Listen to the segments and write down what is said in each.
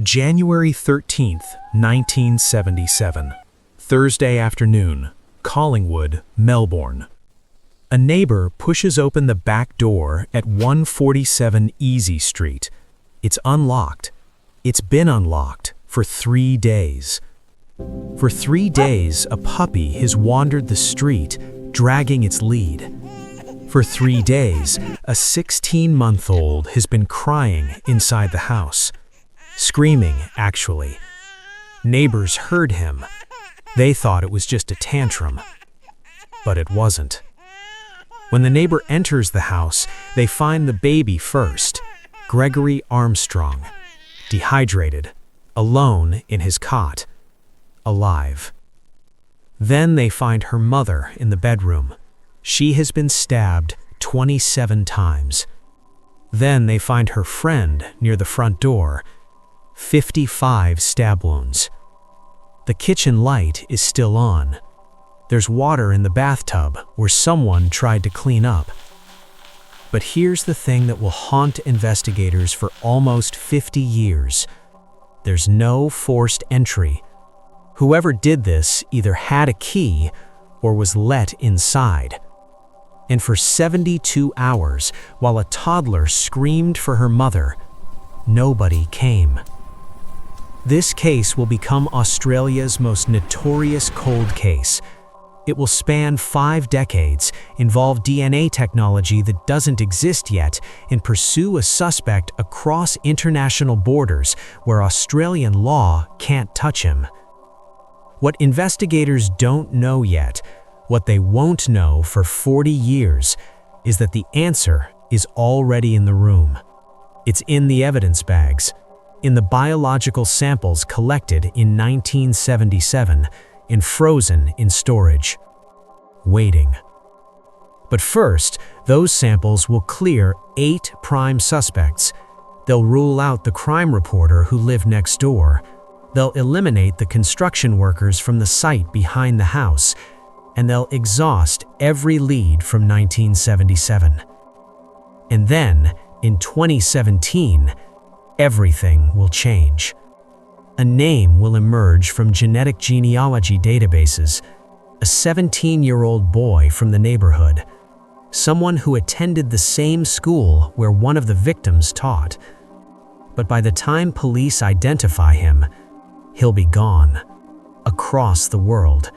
January 13th, 1977. Thursday afternoon, Collingwood, Melbourne. A neighbor pushes open the back door at 147 Easey Street. It's unlocked. It's been unlocked for 3 days. For 3 days, a puppy has wandered the street, dragging its lead. For 3 days, a 16-month-old has been crying inside the house. Screaming, actually. Neighbors heard him. They thought it was just a tantrum. But it wasn't. When the neighbor enters the house, they find the baby first, Gregory Armstrong, dehydrated, alone in his cot, alive. Then they find her mother in the bedroom. She has been stabbed 27 times. Then they find her friend near the front door, 55 stab wounds. The kitchen light is still on. There's water in the bathtub where someone tried to clean up. But here's the thing that will haunt investigators for almost 50 years. There's no forced entry. Whoever did this either had a key or was let inside. And for 72 hours, while a toddler screamed for her mother, nobody came. This case will become Australia's most notorious cold case. It will span 5 decades, involve DNA technology that doesn't exist yet, and pursue a suspect across international borders where Australian law can't touch him. What investigators don't know yet, what they won't know for 40 years, is that the answer is already in the room. It's in the evidence bags, in the biological samples collected in 1977 and frozen in storage, waiting. But first, those samples will clear 8 prime suspects. They'll rule out the crime reporter who lived next door. They'll eliminate the construction workers from the site behind the house, and they'll exhaust every lead from 1977. And then, in 2017, everything will change. A name will emerge from genetic genealogy databases, a 17-year-old boy from the neighborhood, someone who attended the same school where one of the victims taught. But by the time police identify him, he'll be gone, across the world,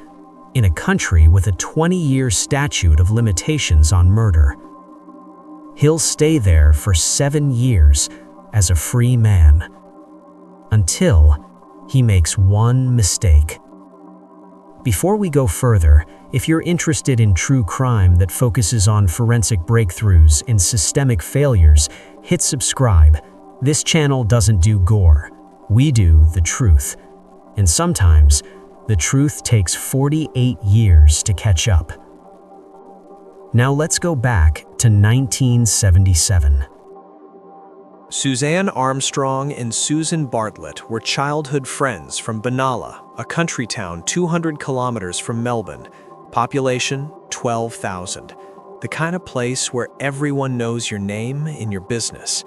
in a country with a 20-year statute of limitations on murder. He'll stay there for 7 years as a free man, until he makes one mistake. Before we go further, if you're interested in true crime that focuses on forensic breakthroughs and systemic failures, hit subscribe. This channel doesn't do gore. We do the truth. And sometimes, the truth takes 48 years to catch up. Now let's go back to 1977. Suzanne Armstrong and Susan Bartlett were childhood friends from Benalla, a country town 200 kilometers from Melbourne. Population, 12,000. The kind of place where everyone knows your name and your business.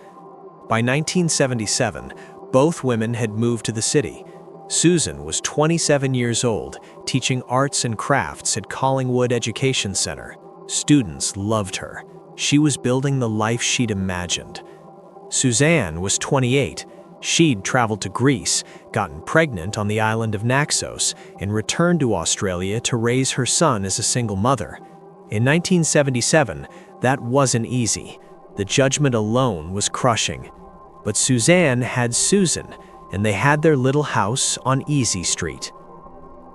By 1977, both women had moved to the city. Susan was 27 years old, teaching arts and crafts at Collingwood Education Centre. Students loved her. She was building the life she'd imagined. Suzanne was 28. She'd traveled to Greece, gotten pregnant on the island of Naxos, and returned to Australia to raise her son as a single mother. In 1977, that wasn't easy. The judgment alone was crushing. But Suzanne had Susan, and they had their little house on Easey Street.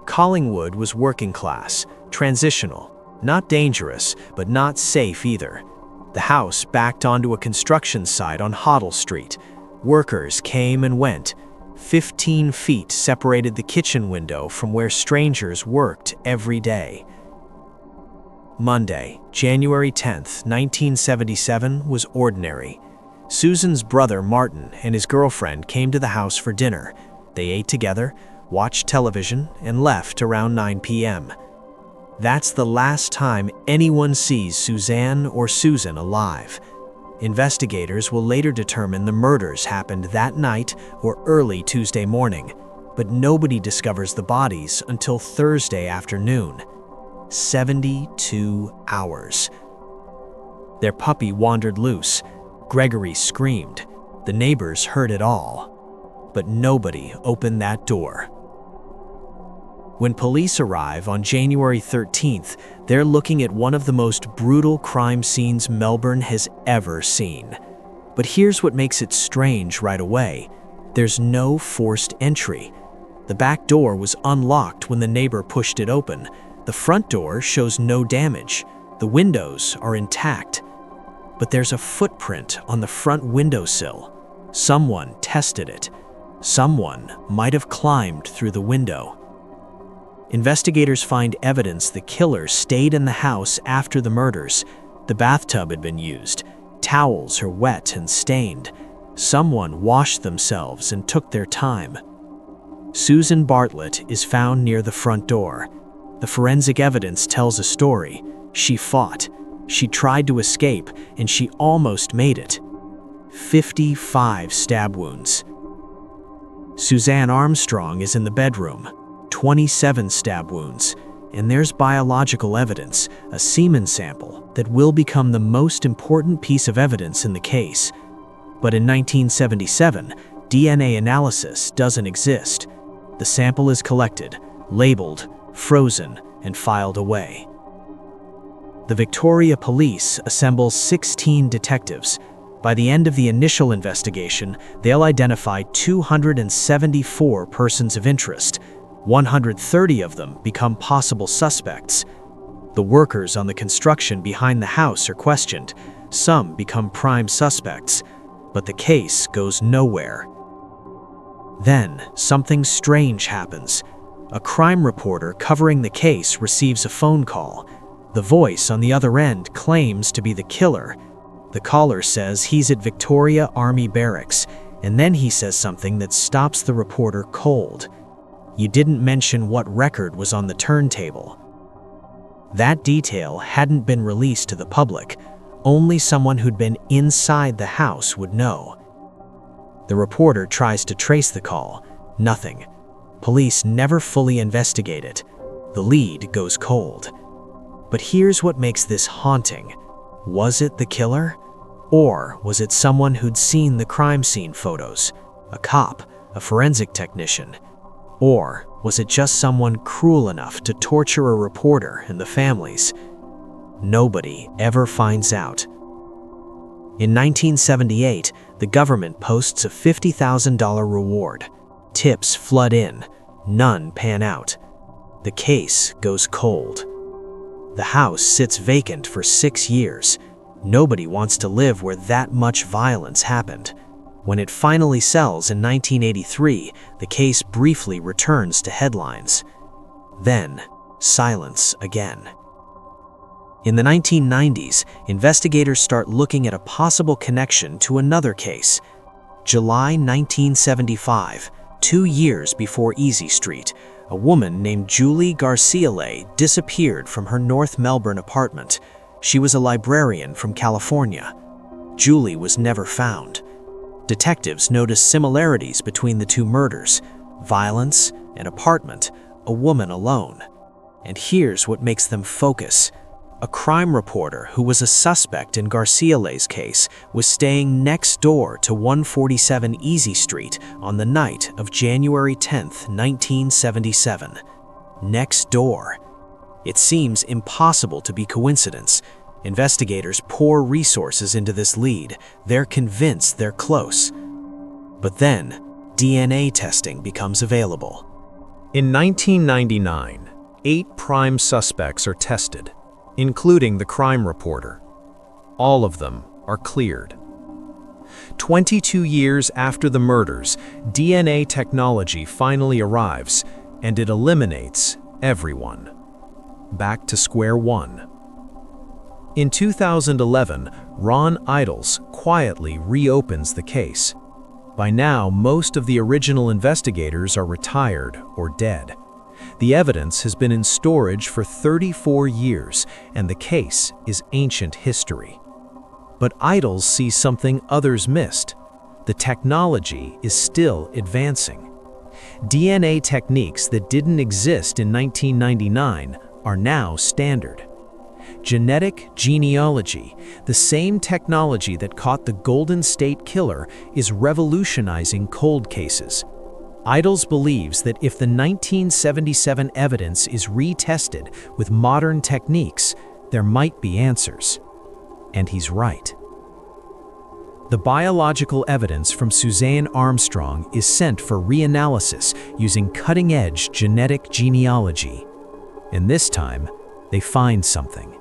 Collingwood was working class, transitional, not dangerous, but not safe either. The house backed onto a construction site on Hoddle Street. Workers came and went. 15 feet separated the kitchen window from where strangers worked every day. Monday, January 10th, 1977 was ordinary. Susan's brother Martin and his girlfriend came to the house for dinner. They ate together, watched television, and left around 9 p.m. That's the last time anyone sees Suzanne or Susan alive. Investigators will later determine the murders happened that night or early Tuesday morning, but nobody discovers the bodies until Thursday afternoon. 72 hours. Their puppy wandered loose. Gregory screamed. The neighbors heard it all. But nobody opened that door. When police arrive on January 13th, they're looking at one of the most brutal crime scenes Melbourne has ever seen. But here's what makes it strange right away. There's no forced entry. The back door was unlocked when the neighbor pushed it open. The front door shows no damage. The windows are intact. But there's a footprint on the front windowsill. Someone tested it. Someone might have climbed through the window. Investigators find evidence the killer stayed in the house after the murders. The bathtub had been used. Towels are wet and stained. Someone washed themselves and took their time. Suzanne Bartlett is found near the front door. The forensic evidence tells a story. She fought. She tried to escape, and she almost made it. 55 stab wounds. Suzanne Armstrong is in the bedroom. 27 stab wounds. And there's biological evidence, a semen sample, that will become the most important piece of evidence in the case. But in 1977, DNA analysis doesn't exist. The sample is collected, labeled, frozen, and filed away. The Victoria Police assembles 16 detectives. By the end of the initial investigation, they'll identify 274 persons of interest. 130 of them become possible suspects. The workers on the construction behind the house are questioned. Some become prime suspects, but the case goes nowhere. Then, something strange happens. A crime reporter covering the case receives a phone call. The voice on the other end claims to be the killer. The caller says he's at Victoria Army Barracks, and then he says something that stops the reporter cold. "You didn't mention what record was on the turntable." That detail hadn't been released to the public. Only someone who'd been inside the house would know. The reporter tries to trace the call. Nothing. Police never fully investigate it. The lead goes cold. But here's what makes this haunting. Was it the killer? Or was it someone who'd seen the crime scene photos? A cop? A forensic technician? Or was it just someone cruel enough to torture a reporter and the families? Nobody ever finds out. In 1978, the government posts a $50,000 reward. Tips flood in. None pan out. The case goes cold. The house sits vacant for 6 years. Nobody wants to live where that much violence happened. When it finally sells in 1983, the case briefly returns to headlines. Then, silence again. In the 1990s, investigators start looking at a possible connection to another case. July 1975, 2 years before Easey Street, a woman named Julie Garcia disappeared from her North Melbourne apartment. She was a librarian from California. Julie was never found. Detectives noticed similarities between the two murders: violence, an apartment, a woman alone. And here's what makes them focus. A crime reporter who was a suspect in Garcia's case was staying next door to 147 Easey Street on the night of January 10, 1977. Next door. It seems impossible to be coincidence. Investigators pour resources into this lead. They're convinced they're close. But then, DNA testing becomes available. In 1999, 8 prime suspects are tested, including the crime reporter. All of them are cleared. 22 years after the murders, DNA technology finally arrives, and it eliminates everyone. Back to square one. In 2011, Ron Idles quietly reopens the case. By now, most of the original investigators are retired or dead. The evidence has been in storage for 34 years, and the case is ancient history. But Idles see something others missed. The technology is still advancing. DNA techniques that didn't exist in 1999 are now standard. Genetic genealogy, the same technology that caught the Golden State Killer, is revolutionizing cold cases. Idles believes that if the 1977 evidence is retested with modern techniques, there might be answers. And he's right. The biological evidence from Suzanne Armstrong is sent for reanalysis using cutting-edge genetic genealogy. And this time, they find something.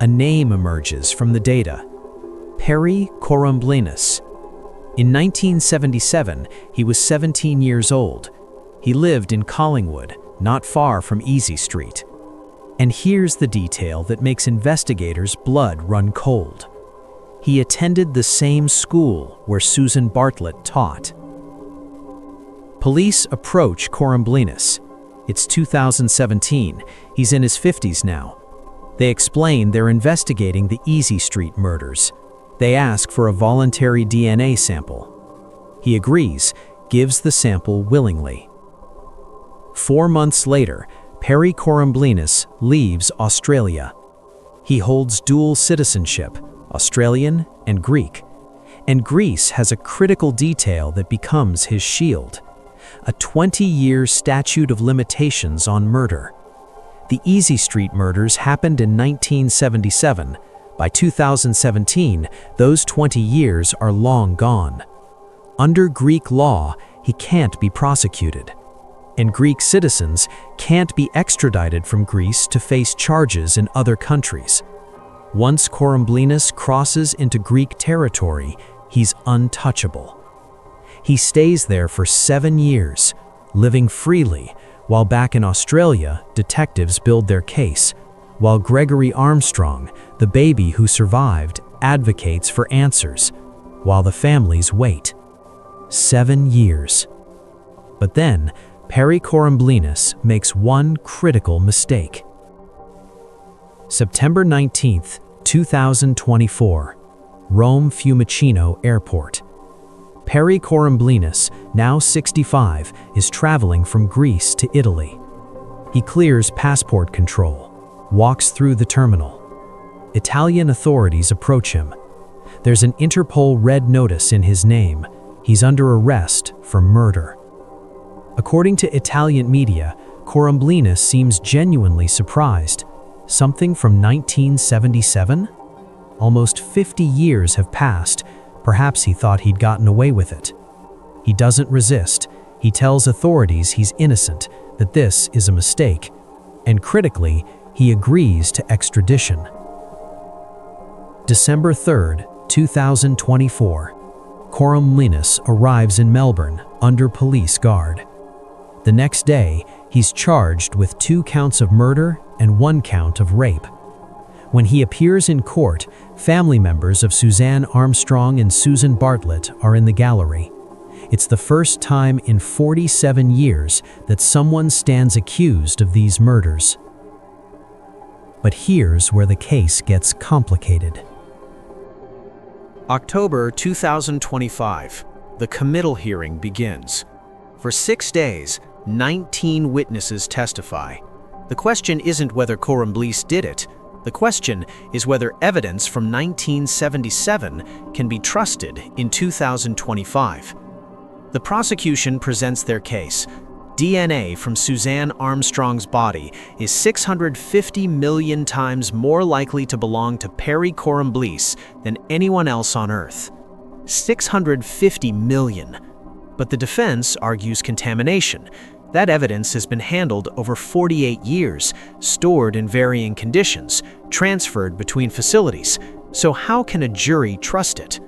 A name emerges from the data: Perry Kouroumblis. In 1977, he was 17 years old. He lived in Collingwood, not far from Easey Street. And here's the detail that makes investigators' blood run cold. He attended the same school where Susan Bartlett taught. Police approach Kouroumblis. It's 2017. He's in his 50s now. They explain they're investigating the Easey Street murders. They ask for a voluntary DNA sample. He agrees, gives the sample willingly. 4 months later, Perry Kouroumblis leaves Australia. He holds dual citizenship, Australian and Greek. And Greece has a critical detail that becomes his shield: a 20-year statute of limitations on murder. The Easey Street murders happened in 1977. By 2017, those 20 years are long gone. Under Greek law, he can't be prosecuted. And Greek citizens can't be extradited from Greece to face charges in other countries. Once Kouroumblis crosses into Greek territory, he's untouchable. He stays there for 7 years, living freely, while back in Australia, detectives build their case, while Gregory Armstrong, the baby who survived, advocates for answers, while the families wait. 7 years. But then, Perry Kouroumblis makes one critical mistake. September 19, 2024, Rome Fiumicino Airport. Perry Kouroumblis, now 65, is traveling from Greece to Italy. He clears passport control, walks through the terminal. Italian authorities approach him. There's an Interpol red notice in his name. He's under arrest for murder. According to Italian media, Kouroumblis seems genuinely surprised. Something from 1977? Almost 50 years have passed. Perhaps he thought he'd gotten away with it. He doesn't resist. He tells authorities he's innocent, that this is a mistake. And critically, he agrees to extradition. December 3, 2024. Kouroumblis arrives in Melbourne under police guard. The next day, he's charged with 2 counts of murder and 1 count of rape. When he appears in court, family members of Suzanne Armstrong and Susan Bartlett are in the gallery. It's the first time in 47 years that someone stands accused of these murders. But here's where the case gets complicated. October 2025, the committal hearing begins. For 6 days, 19 witnesses testify. The question isn't whether Kouroumblis did it. The question is whether evidence from 1977 can be trusted in 2025. The prosecution presents their case. DNA from Suzanne Armstrong's body is 650 million times more likely to belong to Perry Kouroumblis than anyone else on Earth. 650 million. But the defense argues contamination. That evidence has been handled over 48 years, stored in varying conditions, transferred between facilities. So how can a jury trust it?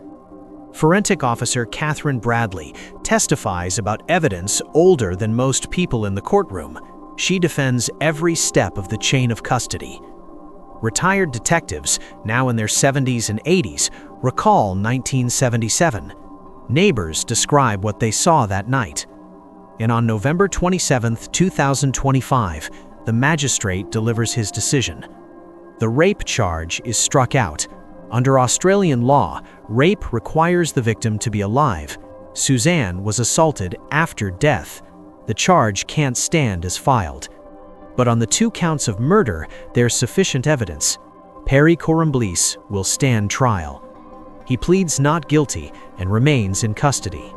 Forensic Officer Catherine Bradley testifies about evidence older than most people in the courtroom. She defends every step of the chain of custody. Retired detectives, now in their 70s and 80s, recall 1977. Neighbors describe what they saw that night. And on November 27, 2025, the magistrate delivers his decision. The rape charge is struck out. Under Australian law, rape requires the victim to be alive. Suzanne was assaulted after death. The charge can't stand as filed. But on the 2 counts of murder, there's sufficient evidence. Perry Kouroumblis will stand trial. He pleads not guilty and remains in custody.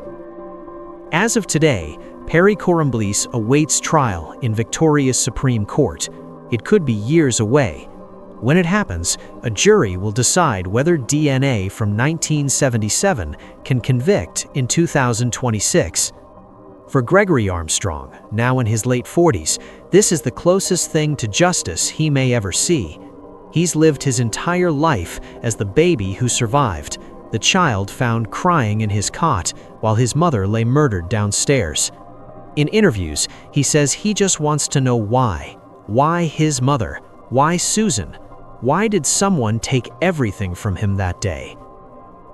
As of today, Perry Kouroumblis awaits trial in Victoria's Supreme Court. It could be years away. When it happens, a jury will decide whether DNA from 1977 can convict in 2026. For Gregory Armstrong, now in his late 40s, this is the closest thing to justice he may ever see. He's lived his entire life as the baby who survived, the child found crying in his cot while his mother lay murdered downstairs. In interviews, he says he just wants to know why. Why his mother? Why Susan? Why did someone take everything from him that day?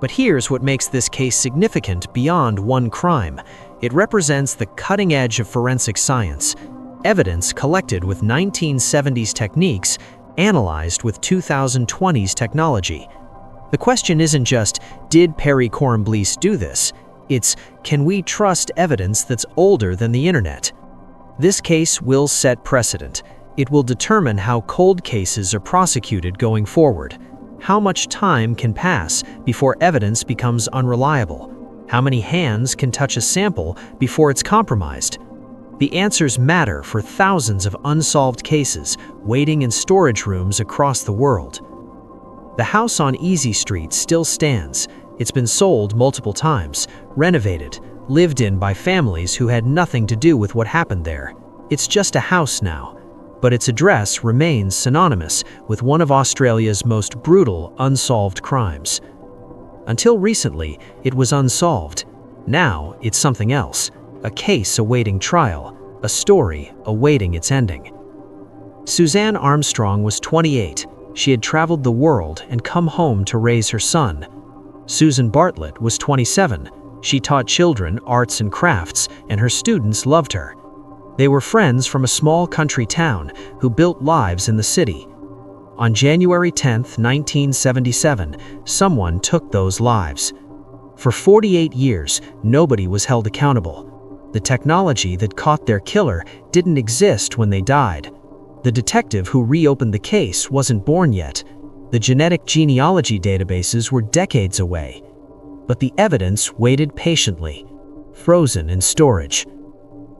But here's what makes this case significant beyond one crime. It represents the cutting edge of forensic science. Evidence collected with 1970s techniques, analyzed with 2020s technology. The question isn't just, did Perry Kouroumblis do this? It's, can we trust evidence that's older than the internet? This case will set precedent. It will determine how cold cases are prosecuted going forward. How much time can pass before evidence becomes unreliable? How many hands can touch a sample before it's compromised? The answers matter for thousands of unsolved cases waiting in storage rooms across the world. The house on Easey Street still stands. It's been sold multiple times, renovated, lived in by families who had nothing to do with what happened there. It's just a house now. But its address remains synonymous with one of Australia's most brutal unsolved crimes. Until recently, it was unsolved. Now it's something else, a case awaiting trial, a story awaiting its ending. Suzanne Armstrong was 28. She had traveled the world and come home to raise her son. Susan Bartlett was 27. She taught children arts and crafts, and her students loved her. They were friends from a small country town who built lives in the city. On January 10, 1977, someone took those lives. For 48 years, nobody was held accountable. The technology that caught their killer didn't exist when they died. The detective who reopened the case wasn't born yet. The genetic genealogy databases were decades away. But the evidence waited patiently, frozen in storage.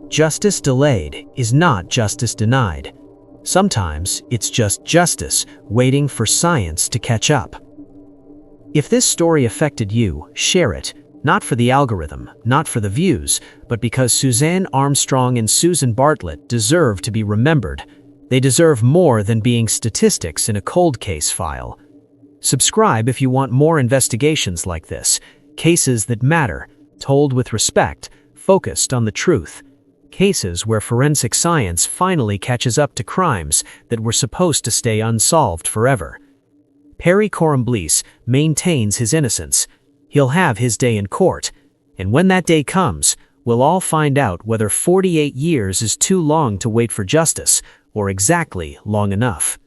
Justice delayed is not justice denied. Sometimes it's just justice waiting for science to catch up. If this story affected you, share it, not for the algorithm, not for the views, but because Suzanne Armstrong and Susan Bartlett deserve to be remembered. They deserve more than being statistics in a cold case file. Subscribe if you want more investigations like this, cases that matter, told with respect, focused on the truth. Cases where forensic science finally catches up to crimes that were supposed to stay unsolved forever. Perry Kouroumblis maintains his innocence. He'll have his day in court, and when that day comes, we'll all find out whether 48 years is too long to wait for justice, or exactly long enough.